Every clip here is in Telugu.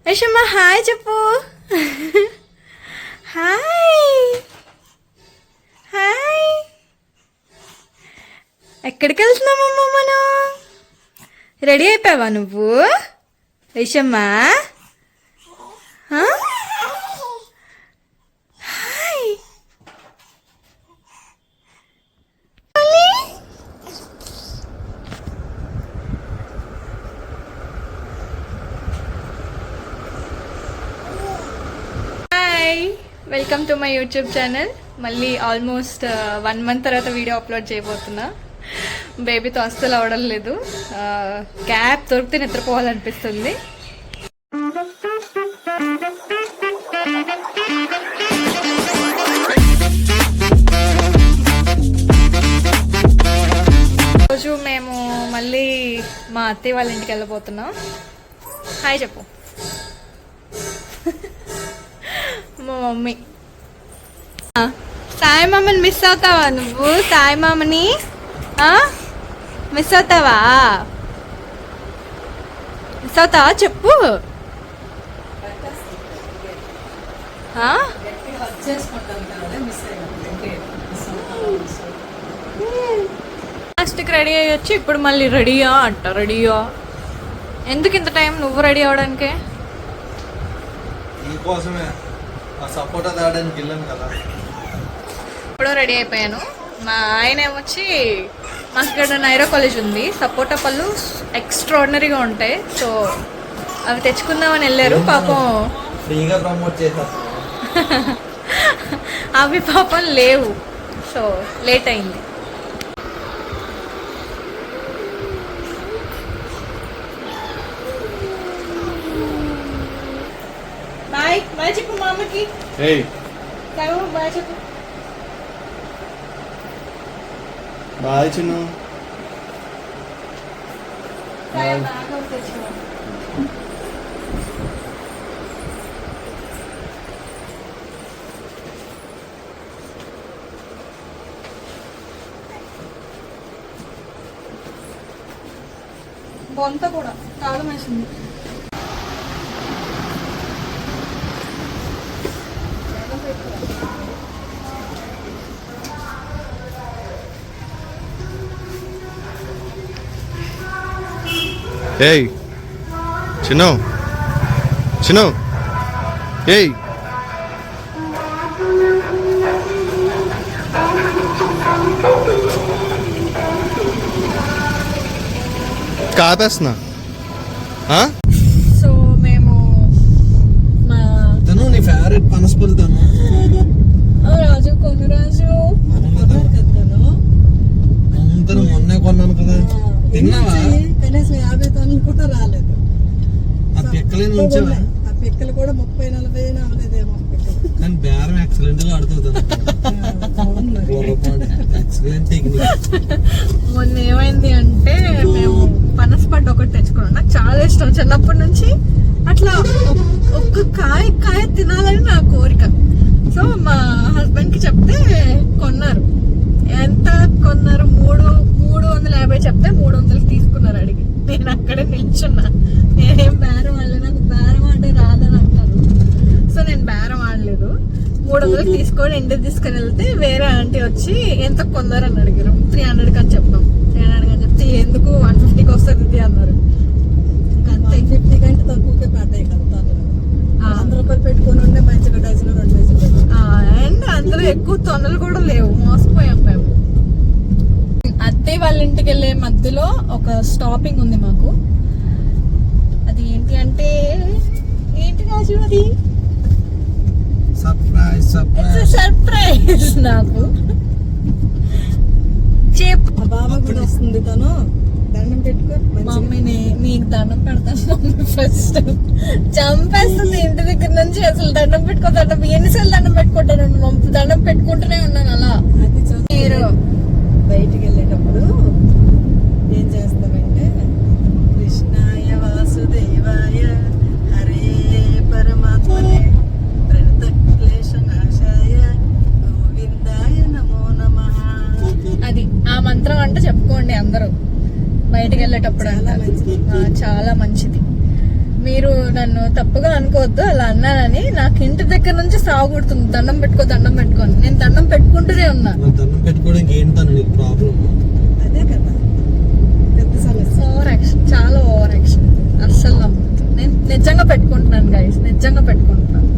యశమ్మ హాయ్ చెప్పు. Hi hi. ఎక్కడికి వెళ్తున్నామమ్మా మనం? రెడీ అయిపోయావా నువ్వు Yashamma? Hi. Welcome to my YouTube channel. మళ్ళీ ఆల్మోస్ట్ 1 month తర్వాత వీడియో అప్లోడ్ చేయబోతున్నా. బేబీతో అస్సలు అవడం లేదు. క్యాబ్ దొరికితే నిద్రపోవాలనిపిస్తుంది. రోజు మేము మళ్ళీ మా అత్తయ్య వాళ్ళ ఇంటికి వెళ్ళబోతున్నాం. హాయ్ చెప్పు. మా మమ్మీ. సాయి మామని మిస్ అవుతావా నువ్వు? సాయి మామని మిస్ అవుతావా? మిస్ అవుతావా చెప్పు. లాస్ట్కి రెడీ అయ్యొచ్చి ఇప్పుడు మళ్ళీ రెడీయా అంట. రెడీయా ఎందుకు ఇంత టైం నువ్వు రెడీ అవడానికే? సపోటా తాగడానికి వెళ్ళాను కదా. ఇప్పుడు రెడీ అయిపోయాను. మా ఆయన ఏమొచ్చి మాకు ఇక్కడ నైరో కాలేజ్ ఉంది, సపోటా పళ్ళు ఎక్స్ట్రాడినరీగా ఉంటాయి. సో అవి తెచ్చుకుందామని వెళ్ళారు. పాపం ఫ్రీగా ప్రమోట్ చేశారు. అవి పాపం లేవు. సో లేట్ అయింది. బాయ్ బాయ్ చెప్పు మామకి. బాయ్ చెప్పు. బాయ్ చిన్ను. బొంత కూడా తాళం వేసింది. ఏయ్ చిన్ను చిన్ను. ఏయ్ కాపేస్తున్నా. సో మేము మా తను నీ ఫేవరెట్ పనసపల్లి తను రాజు కొనురాజు అందరూ మొన్నే కొన్నాను కదా. తిన్నావా? కనీసం 50 టన్నులు కూడా రాలేదు. ఆ పిక్కలే నుంచా? ఆ పిక్కలు కూడా 30-40 అవ్వలేదేమో. కానీ బేరం ఎక్సలెంట్ గా ఆడుతుంది. Excellent technique. మొన్న ఏమైంది అంటే మేము పనసపట్టు ఒకటి తెచ్చుకున్నాం. నాకు చాలా ఇష్టం చిన్నప్పటి నుంచి. అట్లా ఒక్క కాయ తినాలని నా కోరిక. సో మా హస్బెండ్ కి చెప్తే కొన్నారు. ఎంత కొన్నారు? 350 చెప్తే 300 తీసుకున్నారు అడిగి. నేను అక్కడే నిల్చున్నా. నేనేం బేరం ఆడలేదు. నాకు బేరం ఆడే రాదని అంటారు. సో నేను బేరం ఆడలేదు. 300 తీసుకొని ఇంటికి తీసుకుని వెళ్తే వేరే ఆంటీ వచ్చి ఎంత కొన్నారని అడిగారు. 300 అని చెప్పాం. 300 అని చెప్తే ఎందుకు 150కి వస్తుంది ఇది అన్నారు. 150 కంటే తక్కువకే పడ్డాయి కదా. 100 రూపాయలు పెట్టుకుని ఉంటే మంచిగా డజన్ 2 డజన్లు. అండ్ అందులో ఎక్కువ తొనలు కూడా లేవు. మోసపోయాం మేము. అత్తయ్య వాళ్ళ ఇంటికి వెళ్ళే మధ్యలో ఒక స్టాపింగ్ ఉంది మాకు. అది ఏంటి అంటే ఏంటి రాజు? అది సర్ప్రైజ్ నాకు. మా బాబా కూడా వస్తుంది. తను దండం పెట్టుకో. మమ్మీని నీకు దండం పెడతాను మమ్మీ. ఫస్ట్ చంపేస్తుంది ఇంటి దగ్గర నుంచి. అసలు దండం పెట్టుకో ఎన్నిసార్లు దండం పెట్టుకుంటాను మమ్మీ. దండం పెట్టుకుంటూనే ఉన్నాను అలా. అది మీరు బయటికి వెళ్ళేటప్పుడు ఏం చేస్తామంటే కృష్ణాయ వాసుదేవాయ హరే పరమాత్మనే ప్రణతక్లేశనాశాయ గోవిందాయ నమో నమః. అది ఆ మంత్రం అంటే చెప్పుకోండి అందరూ బయటికి వెళ్ళేటప్పుడు. చాలా మంచిది. మీరు నన్ను తప్పుగా అనుకోవద్దు, అలా అన్నానని. నాకు ఇంటి దగ్గర నుంచి సాగుడుతుంది, దండం పెట్టుకోని. నేను దండం పెట్టుకుంటూనే ఉన్నా. మరి దండం పెట్టుకోవడానికి ఏంటని నీకు ప్రాబ్లం? అదే కదా పెద్ద సమస్య. ఓవర్ యాక్షన్, చాలా ఓవర్ యాక్షన్. అస్సలు నమ్మద్దు. నేను నిజంగా పెట్టుకుంటున్నాను గైస్, నిజంగా పెట్టుకుంటున్నాను.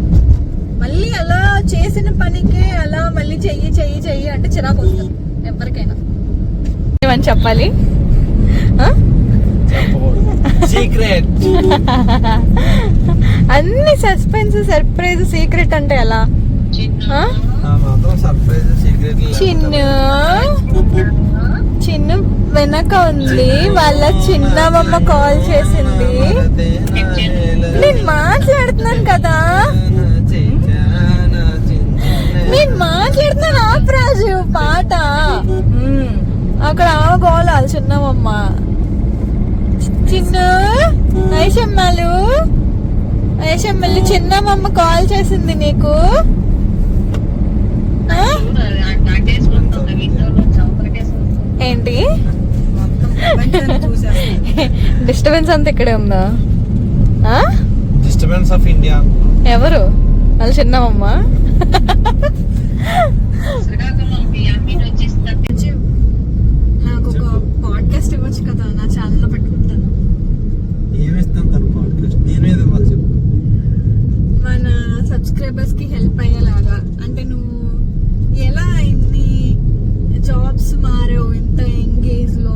మళ్ళీ అలా చేసిన పనికే అలా మళ్ళీ చెయ్యి అంటే చిరాకు వస్తుంది ఎవరికైనా. ఏమని చెప్పాలి? సీక్రెట్. అన్ని సస్పెన్స్, సర్ప్రైజ్, సీక్రెట్ అంటే ఎలా? మాత్రం సర్ప్రైజ్ సీక్రెట్. చిన్ను వెనక ఉంది, వాళ్ళ చిన్నమ్మ కాల్ చేసింది. నేను మాట్లాడుతున్నాను కదా, నేను మాట్లాడుతున్నాను. ఆపరాజు పాట అక్కడ ఆమె గోలాలి చిన్నమ్మ. చిన్ను ఐషమ్మలు చిన్నమ్మ కాల్ చేసింది నీకు. ఏంటి డిస్టర్బెన్స్ అంతా ఇక్కడే ఉందా? Disturbance of India. ఎవరు వాళ్ళ చిన్నమ్మ? నాకు ఒక పాడ్కాస్ట్ ఇవ్వచ్చు కదా, నా ఛానల్లో పెట్టుకుంటాను. ఏమిస్తాను తన పాడ్కాస్ట్? నేను ఏదో వాళ్ళు చెప్పు. మన సబ్స్క్రైబర్స్ కి హెల్ప్ అయ్యేలాగా. అంటే నువ్వు ఎలా ఇన్ని జాబ్స్ మారావు ఇంత ఎంగేజ్ లో,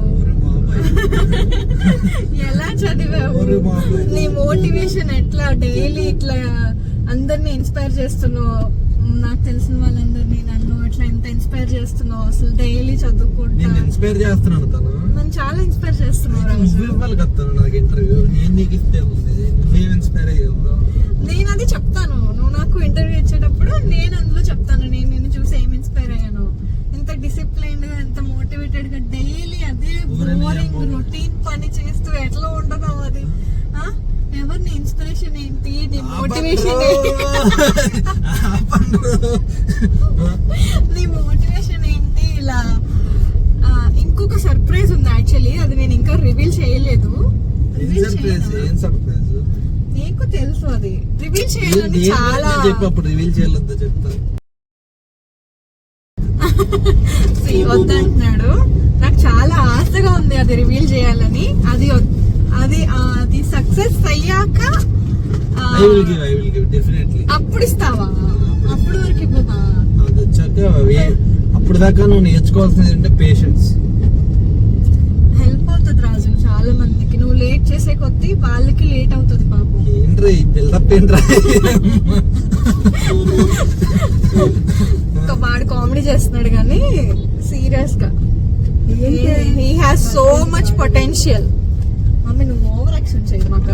ఎలా చదివావు, నీ మోటివేషన్ ఎట్లా, డైలీ ఇట్లా అందరినీ ఇన్స్పైర్ చేస్తున్నావు. నాకు తెలిసిన వాళ్ళందరినీ నన్ను ఇట్లా ఎంత ఇన్స్పైర్ చేస్తున్నావు. అసలు డైలీ చదువుకుంటా ఇన్స్పైర్ చేస్తున్నాను. తను నన్ను చాలా ఇన్స్పైర్ చేస్తున్నావు. నువ్వు ఇవ్వాలి కదా నాకు ఇంటర్వ్యూ. నేను నీకు ఇస్తే ఉంది, నువ్వేం ఇన్స్పైర్ అయ్యావు? నేను అది చెప్తాను. నువ్వు నాకు ఇంటర్వ్యూ ఇచ్చేటప్పుడు నేను అందులో చెప్తాను నేను నిన్ను చూసి ఏం ఇన్స్పైర్ అయ్యాను. ఎంత డిసిప్లైన్డ్ గా, ఎంత మోటివేటెడ్ గా డైలీ అదే బోరింగ్ రొటీన్ పని చేస్తూ ఎట్లా ఉండదు అది. ఎవరిని ఇన్స్పిరేషన్ ఏంటి, నీ మోటివేషన్ నీ మోటివేషన్ ఏంటి? ఇలా ఇంకొక సర్ప్రైజ్ ఉంది యాక్చువల్లీ, అది నేను ఇంకా రివీల్ చేయలేదు. నీకు తెలుసు, అది రివీల్ చేయాలని చాలా చెప్పు. రివీల్ చేయలేదో చెప్తాను. వద్దంటున్నాడు. నాకు చాలా ఆశగా ఉంది అది రివీల్ చేయాలని. అది అది సక్సెస్ అయ్యాక అప్పుడు ఇస్తావా? అప్పుడు వరకు ఇవ్వవా? అది వచ్చాక అప్పుడు దాకా నువ్వు నేర్చుకోవాల్సింది అంటే పేషెన్స్. హెల్ప్ అవుతుంది రాజు చాలా మందికి. నువ్వు లేట్ చేసే కొద్దీ వాళ్ళకి లేట్ అవుతుంది పాపం. ఏంట్రా ఈ బిల్డప్ ఏంట్రా? వాడు కామెడీ చేస్తున్నాడు కానీ సీరియస్ గా he has so much potential. Mummy నువ్వు ఓవర్ యాక్షన్ చేయి మాకు.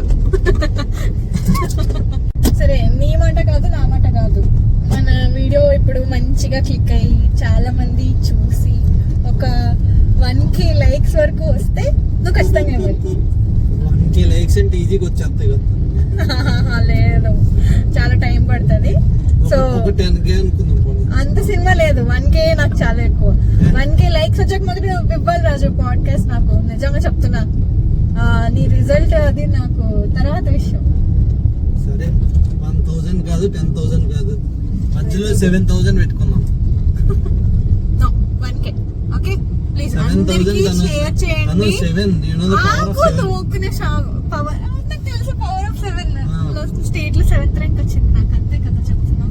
సరే, నీ మాట కాదు నా మాట కాదు, మన వీడియో ఇప్పుడు మంచిగా క్లిక్ అయ్యి చాలా మంది చూసి ఒక 1K లైక్స్ వరకు వస్తే నువ్వు ఖచ్చితంగా ఇవ్వాలి. 1K లైక్స్ అంటే ఈజీగా వచ్చేస్తాయి కదా. లేదు, చాలా టైం పడుతుంది. సో 10K అనుకుందాం. అంత సినిమా లేదు, 1K నాకు చాలా ఎక్కువ. 1K లైక్స్ వచ్చాక మొదటి ఇవ్వాలి రాజు పాడ్కాస్ట్. నాకు నిజంగా చెప్తున్నా, నీ రిజల్ట్ అది నాకు తర్వాత విషయం. సరే, 1000 కాదు 10,000 కాదు, మధ్యలో 7,000 పెట్టుకున్నాం. 1K ఓకే ప్లీజ్ అందరికీ షేర్ చేయండి. పవర్ నాకు తెలుసు, పవర్ ఆఫ్ 7 స్టేట్ లో 7th ర్యాంక్ వచ్చింది నాకు, అంతే కదా చెప్తున్నా.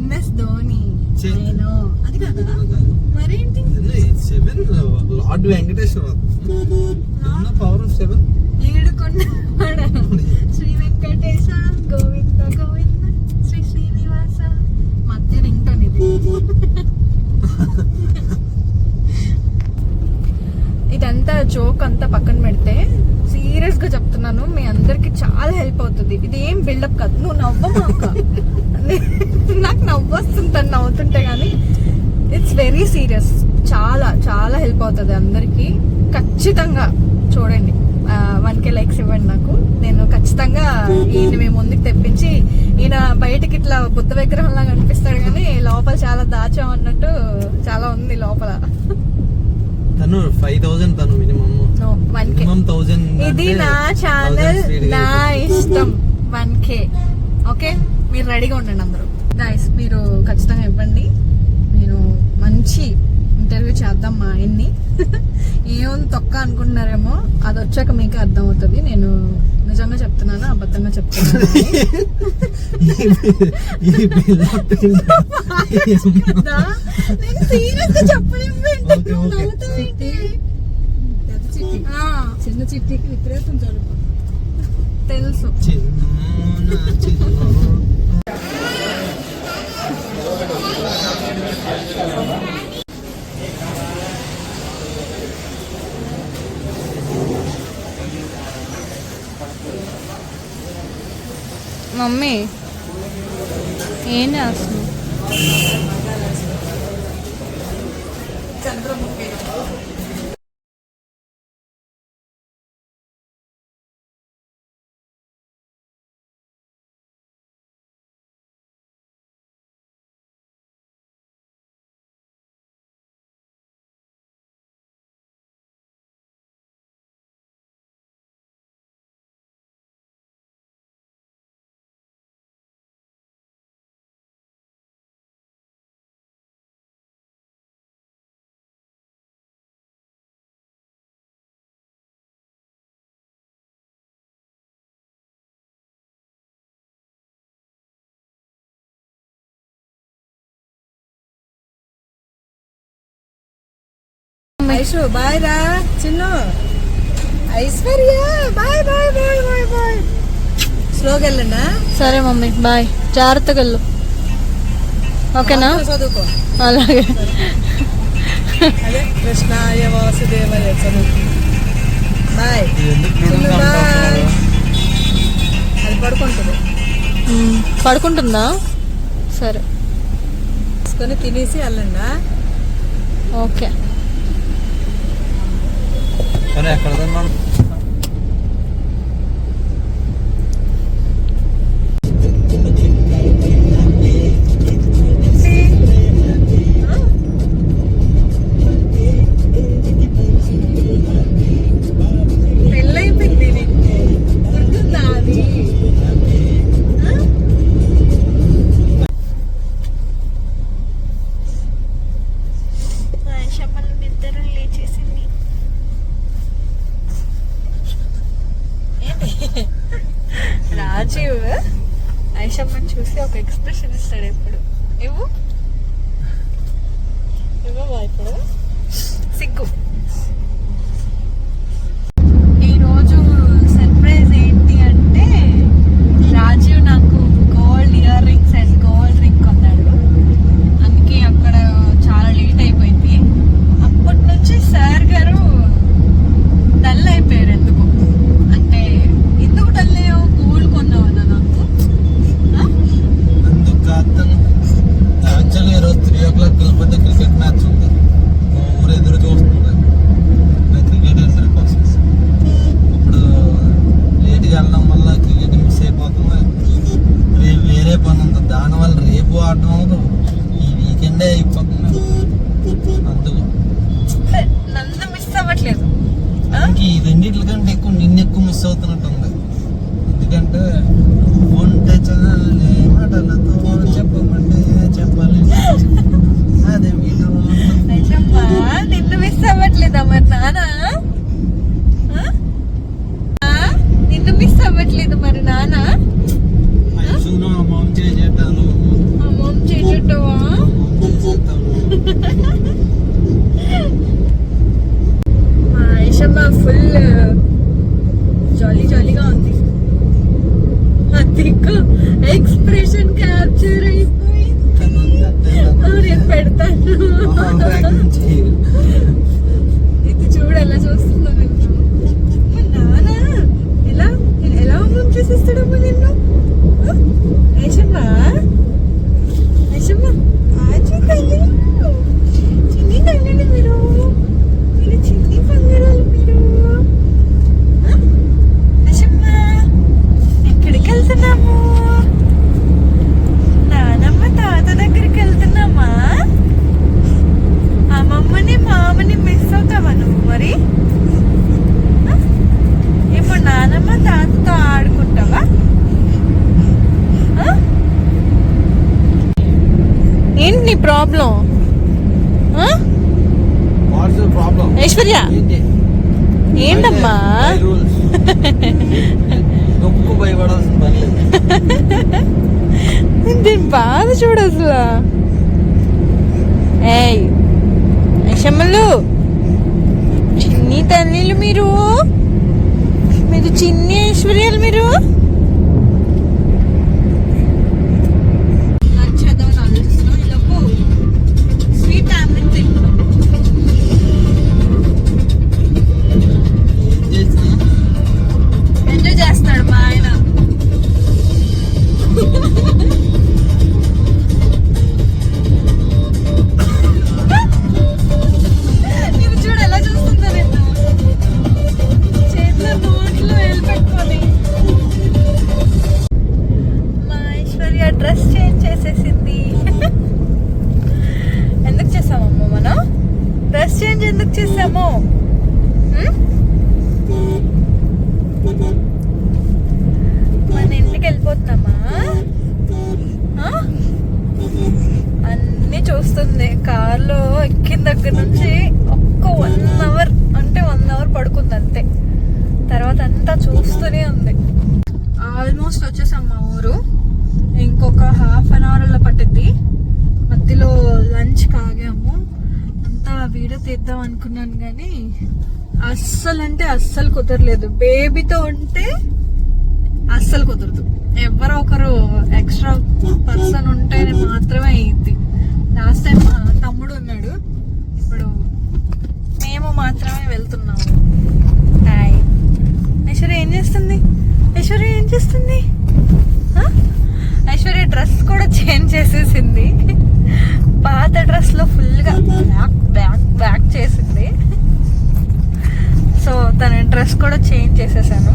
MS ధోని అది కదా మరేంటి? 7 లార్డ్ వెంకటేశ్వర పవర్ ఆఫ్ 7 ఏడుకొండ శ్రీ వెంకటేశ గోవింద గోవింద శ్రీ శ్రీనివాస. మధ్య రింగ్టోన్ ఇది. ఇదంతా జోక్ అంతా పక్కన పెడితే సీరియస్ గా చెప్తున్నాను, మీ అందరికి చాలా హెల్ప్ అవుతుంది. ఇది ఏం బిల్డప్ కాదు. నువ్వు నవ్వమాక, నాకు నవ్వు వస్తుంది తను నవ్వుతుంటే, కానీ ఇట్స్ వెరీ సీరియస్. చాలా చాలా హెల్ప్ అవుతుంది అందరికి. ఖచ్చితంగా చూడండి, 1K లైక్స్ ఇవ్వండి నాకు. నేను ఖచ్చితంగా ఈయన మేము ముందుకు తెప్పించి, ఈయన బయటకి ఇట్లా బుద్ధ విగ్రహం లాగా అనిపిస్తాడు కానీ లోపల చాలా దాచాం అన్నట్టు చాలా ఉంది లోపల. తను 5,000 తను మినిమం 1K ఇది నా ఛానల్, నా ఇష్టం. 1K. ఓకే, మీరు రెడీగా ఉండండి అందరూ. గైస్, మీరు ఖచ్చితంగా ఇవ్వండి. నేను మంచి ఇంటర్వ్యూ చేద్దాం మా ఆయన్ని. ఏముంది తొక్క అనుకుంటున్నారేమో, అది వచ్చాక మీకు అర్థం అవుతుంది. నేను నిజంగా చెప్తున్నాను, అబద్ధంగా చెప్తున్నాను. నేను సీరియస్ గా చిన్న చిట్టికి విపరీతం జరుపు తెలుసు. మమ్మీ ఏం చేస్తున్నావు? ఐషు బాయ్ రా Chinnu. Aishwarya bye bye bye bye bye. స్లోగా వెళ్ళండి. సరే మమ్మీ, బాయ్. జాగ్రత్తగా వెళ్ళు, ఓకేనా? చదువుకో. అలాగే. అదే కృష్ణాయ వాసుదేవయ చదువు. Bye Chinnu bye. అది పడుకుంటుంది. పడుకుంటుందా? సరే, తీసుకొని తినేసి వెళ్ళండి. ఓకే. ఎక్కడ తిన్నాం? పెళ్ళైపోయింది, గుర్తుందా అది? నిద్ర లేచేసింది. రాజీవ్ ఐషమ్మని చూసి ఒక ఎక్స్ప్రెషన్ ఇస్తాడు ఎప్పుడు. ఇవ్వు ఇప్పుడు సిగ్గు. ఈరోజు సర్ప్రైజ్ ఏంటి అంటే, రాజీవ్ నాకు gold ear rings and gold ring కొన్నాడు. అందుకే అక్కడ చాలా లేట్ అయిపోయింది. అప్పటి నుంచి సార్ గారు డల్ అయిపోయారు. ఎందుకు అంటే, ఎందుకు డల్ అయ్యావు? గోల్డ్ కొన్నావన్నా నాకు? అందుకు కాదు, యాక్చువల్లీ ఈరోజు 3 o'clock తిరుపతి క్రికెట్ మ్యాచ్ ఉంది. మా ఊరు ఎదురు చూస్తుంది క్రికెట్ ఎంట్రీ కోసం. ఇప్పుడు లేట్గా వెళ్ళడం వల్ల క్రికెట్ మిస్ అయిపోతుంది. రేపు వేరే పని ఉంది, దానివల్ల రేపు ఆడడం అవ్వదు, ఈ వీకెండే అయిపోతుంది. అందుకు నన్ను మిస్ అవ్వట్లేదు. ఇంక ఈ రెండింటి కంటే ఎక్కువ నిన్ను ఎక్కువ మిస్ అవుతున్నట్టు ఉంది. ఎందుకంటే ఉంటే చాలే మాటలతో చెప్పమంటే చెప్పాలి, అదే వీడియో. నిజమ్మా, నిన్ను మిస్ అవ్వట్లేదా మరి నాన్న? నిన్ను మిస్ అవ్వట్లేదు మరి నాన్న? ఐసును అమౌంట్ చేసేటాను, అమ్మమ్మ చేసేటవా? మా ఐషమ్మ ఫుల్ జాలీ జాలీగా ఉంది. అదికు ఎక్స్ప్రెషన్ క్యాప్చర్ అయిపోయింది. నేను పెడతాను. ఇది చూడు ఎలా చూస్తుందో నిన్ను. నానా ఎలా ఎలా అమౌంట్ చేసేస్తాడమ్మా నిన్ను? ఐషమ్మ ఐషమ్మ ఆచి తల్లి, చిన్ని తల్లిని మీరు చిన్ని బంగారాలు మీరు. ఐషమ్మ ఎక్కడికి వెళ్తున్నాము? నానమ్మ తాత దగ్గరికి వెళ్తున్నామా? అమ్మమ్మని మామని మిస్ అవుతావా నువ్వు మరి? నీ problem? What's your problem? Aishwarya ఏంటమ్మా? నొక్కు భయపడాల్సిన పని లేదు. దీని బాధ చూడు అసలు. ఏయ్ ఐషమ్మలు, చిన్ని తల్లిలు మీరు చిన్ని ఐశ్వర్యాలు మీరు. ఎంజాయ్ చేస్తాడు మా ఆయన. చూడు ఎలా చూస్తుందో నేను చేతిలో నోట్లో వేలు పెట్టుకొని. మా ఐశ్వర్య డ్రెస్ చేంజ్ చేసేసింది. ఎందుకు చేసామమ్మా మనం డ్రెస్ చేంజ్? ఎందుకు చేసాము? మన ఇంటికి వెళ్ళిపోతున్నామా? అన్నీ చూస్తుంది. కార్లో ఎక్కిన దగ్గర నుంచి ఒక్క 1 అవర్ అంటే 1 అవర్ పడుకుంది అంతే. తర్వాత అంతా చూస్తూనే ఉంది. ఆల్మోస్ట్ వచ్చేసాం మా ఊరు. ఇంకొక ½ అన్ అవర్లో పట్టిద్ది. మధ్యలో లంచ్ కాగాము. అంతా వీడియో తీద్దాం అనుకున్నాను కానీ అస్సలు అంటే అస్సలు కుదరలేదు. బేబీతో ఉంటే అస్సలు కుదరదు. ఎవరో ఒకరు ఎక్స్ట్రా పర్సన్ ఉంటేనే మాత్రమే అయ్యిద్ది. లాస్ట్ టైం మా తమ్ముడు ఉన్నాడు, ఇప్పుడు మేము మాత్రమే వెళ్తున్నాము. హాయ్ ఐశ్వర్య ఏం చేస్తుంది? ఐశ్వర్య ఏం చేస్తుంది? ఐశ్వర్య డ్రెస్ కూడా చేంజ్ చేసేసింది. పాత డ్రెస్ లో ఫుల్ గా బ్యాక్ చేసింది. సో తన డ్రెస్ కూడా చేంజ్ చేసేసాను.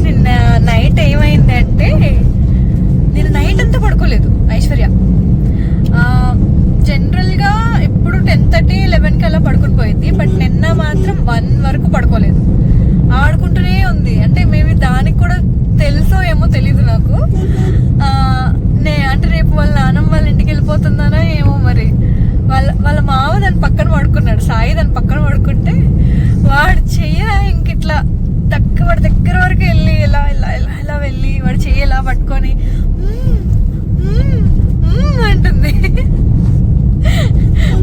నిన్న నైట్ ఏమైంది అంటే, నేను నైట్ అంతా పడుకోలేదు ఐశ్వర్య. జనరల్ గా ఎప్పుడు 10:30, 11 అలా పడుకుని పోయింది. బట్ నిన్న మాత్రం 1 వరకు పడుకోలేదు. ఆడుకుంటూనే ఉంది. అంటే మేబీ దానికి కూడా తెలుసో ఏమో తెలీదు నాకు. అంటే రేపు వాళ్ళ నాన్నమ్మ వాళ్ళ ఇంటికి వెళ్ళిపోతుందనో ఏమో మరి. వాళ్ళ మావ దాని పక్కన పడుకున్నాడు, సాయి దాని పక్కన పడుకుంటే వాడు ఇంకిట్లా వాడి దగ్గర వరకు వెళ్ళి ఇలా ఇలా ఇలా ఇలా వెళ్ళి వాడు చెయ్యేలా పట్టుకొని అంటుంది.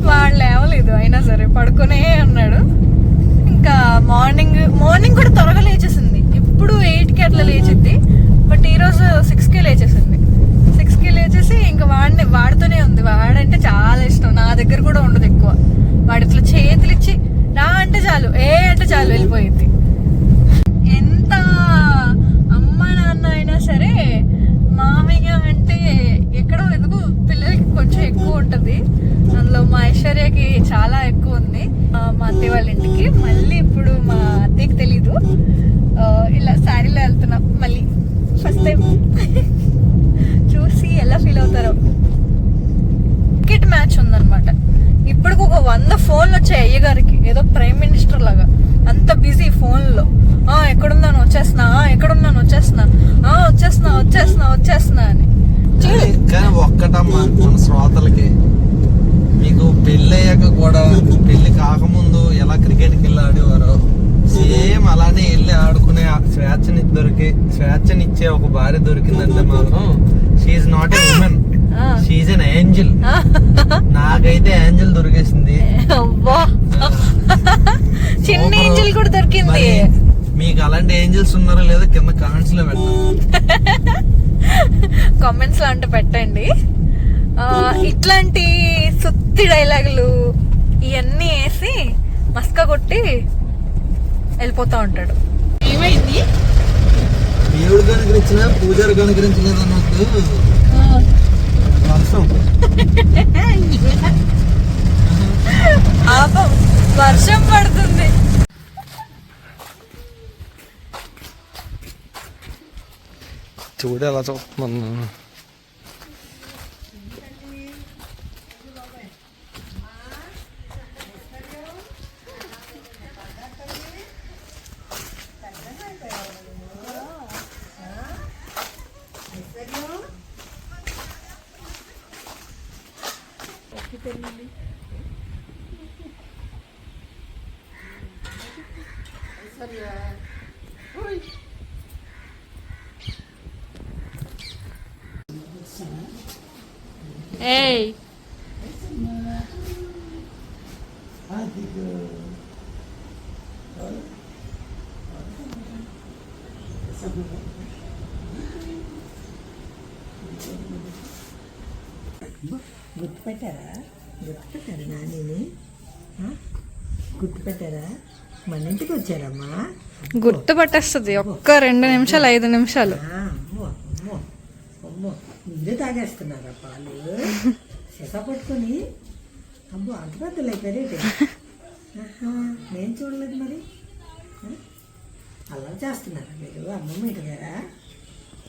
వాడు లేవలేదు, అయినా సరే పడుకునే ఉన్నాడు. ఇంకా మార్నింగ్ కూడా త్వరగా లేచేసింది. ఇప్పుడు 8కి అట్లా లేచిద్ది, బట్ ఈరోజు 6కి లేచేసింది. 6కి లేచేసి ఇంకా వాడితోనే ఉంది. వాడంటే చాలా ఇష్టం. నా దగ్గర కూడా ఉండదు ఎక్కువ. వాడు ఇట్లా చేతులు ఇచ్చి రా అంటే చాలు, అంటే చాలు వెళ్ళిపోయింది. ఎంత అమ్మ నాన్న అయినా సరే మామయ్య అంటే ఎక్కడో ఎందుకు పిల్లలకి కొంచెం ఎక్కువ ఉంటుంది. అందులో మా ఐశ్వర్యకి చాలా ఎక్కువ ఉంది. మా అత్తయ్య వాళ్ళ ఇంటికి మళ్ళీ ఇప్పుడు మా అత్తయ్యకి తెలీదు. ఇలా శారీలో వెళ్తున్నాం మళ్ళీ ఫస్ట్ టైం. చూసి ఎలా ఫీల్ అవుతారో. క్రికెట్ మ్యాచ్ ఉందన్నమాట. ఇప్పటికి ఒక 100 ఫోన్లు వచ్చాయి అయ్యగారికి, ఏదో ప్రైమ్ మినిస్టర్ లాగా. అంత బిజీ ఫోన్లో. ఎక్కడున్నాను వచ్చేస్తున్నా, ఎక్కడున్నాను వచ్చేస్తున్నా, వచ్చేస్తున్నా అని. కానీ ఒక్కటమ్మా మన శ్రోతలకి, మీకు పెళ్ళి అయ్యాక కూడా పెళ్లి కాకముందు ఎలా క్రికెట్కి వెళ్ళి ఆడేవారో సేమ్ అలానే వెళ్ళి ఆడుకునే స్వేచ్ఛనిచ్చే ఒక భార్య దొరికిందంటే మాత్రం she's not a woman, she's an angel. నాకైతే ఏంజెల్ దొరికేసింది. చిన్న ఏంజెల్ కూడా దొరికింది. మీకు అలాంటి ఏంజెల్స్ ఉన్నారో లేదో కింద కామెంట్స్ లో పెట్టండి. కామెంట్స్ లో అంటే పెట్టండి. ఇట్లాంటి సుత్తి డైలాగులు ఇవన్నీ వేసి మస్కా కొట్టి వెళ్ళిపోతా ఉంటాడు. ఏమైంది? దేవుడు కనుకరించిన పూజారు కనుకరించలేదు అన్నట్టు వర్షం. వర్షం పడుతుంది. చూడు ఎలా చూస్తున్నాను. పెళ్ళి ఏయ్ గుర్తుపెట్టారా నాని గుర్తుపెట్టారా మన ఇంటికి వచ్చారమ్మా గుర్తు పట్టేస్తుంది ఒక్క 2 నిమిషాలు 5 నిమిషాలు. అమ్మో అమ్మో అమ్మో మీరే తాగేస్తున్నారా పాలు సెస పట్టుకొని అమ్మో అంత పెద్దలు అయిపోయారేంటి నేను చూడలేదు మరి అలా చేస్తున్నారా మీరు అమ్మమ్మ ఇంటి గారా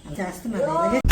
అలా చేస్తున్నారా